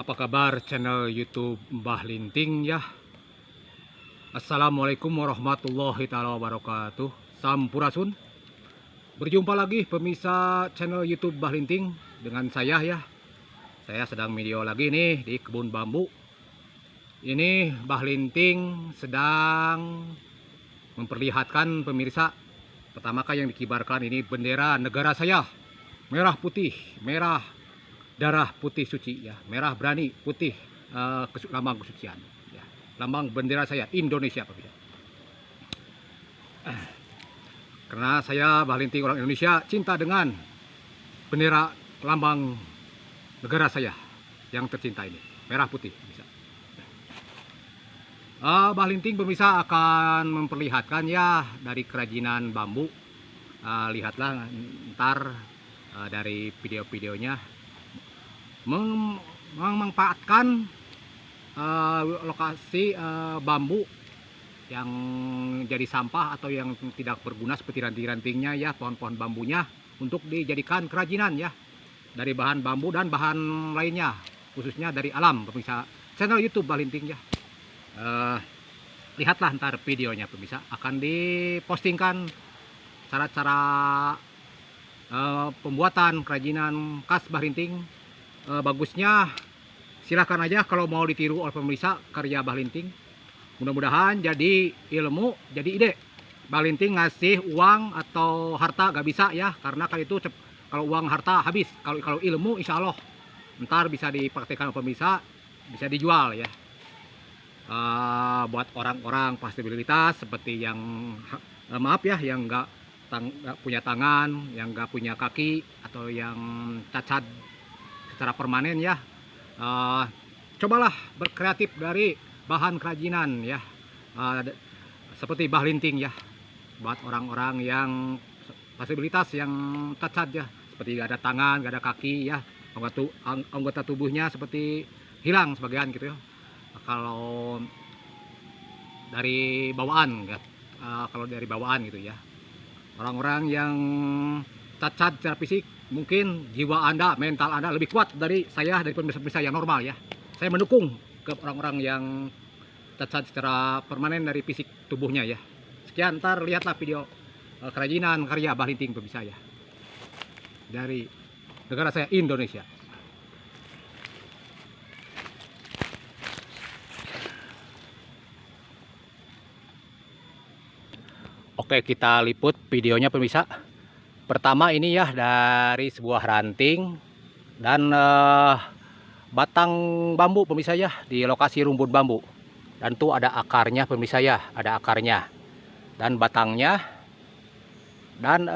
Apa kabar channel YouTube Mbah Linting ya? Assalamualaikum warahmatullahi taala wabarakatuh. Sampurasun. Berjumpa lagi pemirsa channel YouTube Mbah Linting dengan saya ya. Saya sedang video lagi nih di kebun bambu. Ini Mbah Linting sedang memperlihatkan pemirsa. Pertama kali yang dikibarkan ini bendera negara saya. Merah putih, merah darah putih suci ya, merah berani putih, lambang kesucian ya, lambang bendera saya Indonesia pemirsa. Karena saya Mbah Linting orang Indonesia, cinta dengan bendera lambang negara saya yang tercinta ini, merah putih bisa. Mbah Linting pemirsa akan memperlihatkan ya dari kerajinan bambu. Lihatlah ntar dari video-videonya memanfaatkan lokasi bambu yang jadi sampah atau yang tidak berguna seperti ranting-rantingnya ya, pohon-pohon bambunya untuk dijadikan kerajinan ya, dari bahan bambu dan bahan lainnya, khususnya dari alam pemirsa channel YouTube Mbah Linting ya. Lihatlah ntar videonya pemirsa, akan dipostingkan cara-cara pembuatan kerajinan khas Mbah Linting. Bagusnya silahkan aja kalau mau ditiru oleh pemirsa karya Mbah Linting. Mudah-mudahan jadi ilmu, jadi ide. Mbah Linting ngasih uang atau harta gak bisa ya, karena kan itu kalau uang harta habis. Kalau ilmu insya Allah ntar bisa dipraktikkan oleh pemirsa, bisa dijual ya. Buat orang-orang disabilitas seperti yang maaf ya, yang nggak punya tangan, yang nggak punya kaki, atau yang cacat secara permanen ya. Cobalah berkreatif dari bahan kerajinan ya, seperti Mbah Linting ya, buat orang-orang yang disabilitas, yang cacat ya, seperti gak ada tangan, gak ada kaki ya, anggota tubuhnya seperti hilang sebagian gitu ya. Kalau dari bawaan ya, kalau dari bawaan gitu ya, orang-orang yang cacat secara fisik, mungkin jiwa Anda, mental Anda lebih kuat dari saya, dari pemirsa-pemirsa yang normal ya. Saya mendukung ke orang-orang yang cacat secara permanen dari fisik tubuhnya ya. Sekian, ntar lihatlah video kerajinan karya Mbah Linting pemirsa ya, dari negara saya Indonesia. Oke, kita liput videonya pemirsa. Pertama ini ya dari sebuah ranting dan batang bambu pemirsa ya, di lokasi rumput bambu. Dan tuh ada akarnya pemirsa ya, ada akarnya dan batangnya dan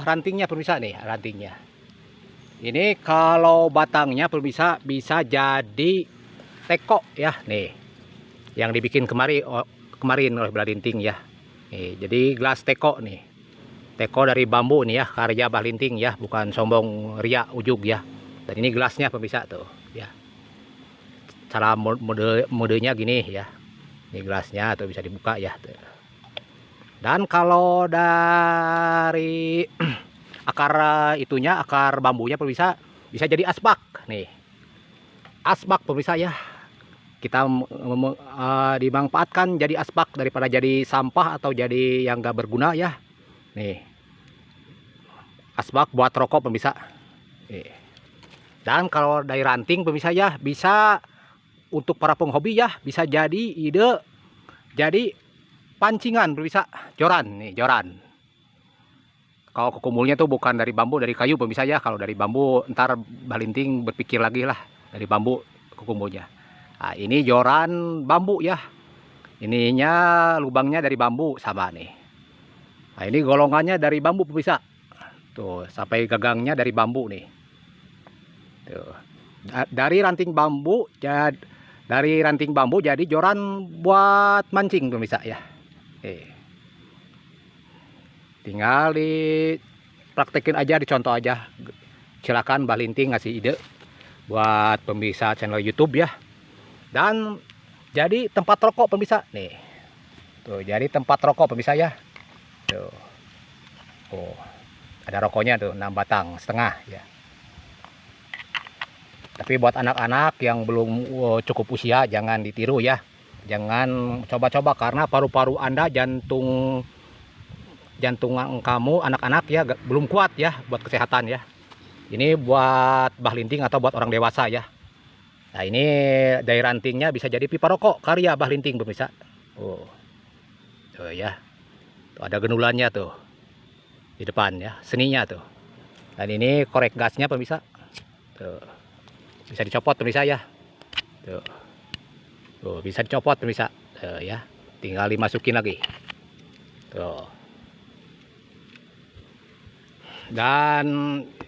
rantingnya pemirsa nih, rantingnya. Ini kalau batangnya pemirsa bisa jadi teko ya nih, yang dibikin kemarin oleh Mbah Linting ya. Nih, jadi gelas teko nih. Teko dari bambu nih ya, karya Mbah Linting ya, bukan sombong ria ujug ya. Dan ini gelasnya pemirsa tuh ya. Cara modenya gini ya. Ini gelasnya tuh bisa dibuka ya. Tuh. Dan kalau dari akar itunya, akar bambunya pemirsa bisa jadi asbak nih. Asbak pemirsa ya. Kita dimanfaatkan jadi asbak daripada jadi sampah atau jadi yang gak berguna ya. Nih, asbak buat rokok pemirsa. Dan kalau dari ranting pemirsa ya, bisa untuk para penghobi ya, bisa jadi ide, jadi pancingan pemirsa, joran nih, joran. Kalau kukumulnya tuh bukan dari bambu, dari kayu pemirsa ya. Kalau dari bambu ntar Mbah Linting berpikir lagi lah, dari bambu kukumulnya. Nah, ini joran bambu ya. Ininya lubangnya dari bambu sama nih. Nah, ini golongannya dari bambu pemirsa. Tuh, sampai gagangnya dari bambu nih. Tuh. Dari ranting bambu jadi joran buat mancing pemirsa ya. Tinggal dipraktekin aja, dicontoh aja. Silakan Mbah Linting ngasih ide buat pemirsa channel YouTube ya. Dan jadi tempat rokok pemirsa nih. Tuh, jadi tempat rokok pemirsa ya. Tuh. Oh, ada rokoknya tuh 6 batang setengah ya. Tapi buat anak-anak yang belum cukup usia jangan ditiru ya. Jangan coba-coba karena paru-paru Anda, jantung kamu anak-anak ya belum kuat ya buat kesehatan ya. Ini buat Bah Linting atau buat orang dewasa ya. Nah, ini dari rantingnya bisa jadi pipa rokok karya Bah Linting pemirsa. Oh. Tuh ya. Tuh ada genulannya tuh. Di depan ya, seninya tuh. Dan ini korek gasnya pemirsa. Tuh. Bisa dicopot pemirsa ya. Tuh. Tuh, bisa dicopot pemirsa. Tuh ya. Tinggal dimasukin lagi. Tuh. Dan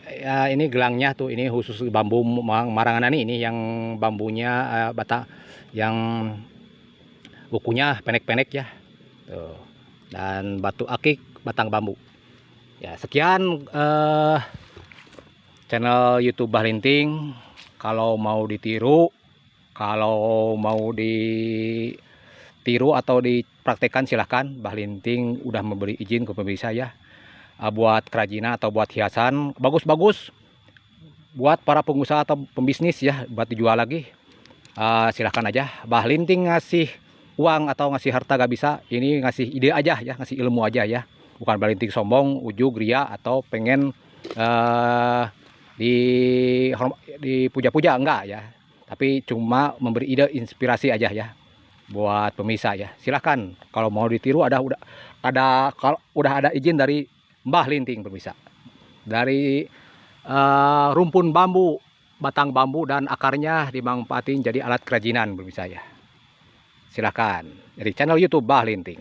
ya, ini gelangnya tuh, ini khusus bambu Maranganan ini yang bambunya batang yang bukunya pendek-pendek ya. Tuh. Dan batu akik batang bambu. Ya, sekian channel YouTube Bah Linting. Kalau mau ditiru, kalau mau ditiru atau dipraktekkan silahkan. Bah Linting udah memberi izin ke pemirsa ya. Buat kerajinan atau buat hiasan bagus-bagus buat para pengusaha atau pembisnis ya, buat dijual lagi. Silahkan aja. Bah Linting ngasih uang atau ngasih harta gak bisa, ini ngasih ide aja ya, ngasih ilmu aja ya. Bukan Bah Linting sombong, ujug, ria atau pengen dipuja-puja, enggak ya. Tapi cuma memberi ide, inspirasi aja ya buat pemirsa ya. Silahkan kalau mau ditiru kalau udah ada izin dari Bah Linting pemirsa. Dari rumpun bambu, batang bambu dan akarnya dimanfaatin jadi alat kerajinan pemirsa ya. Silahkan dari channel YouTube Bah Linting.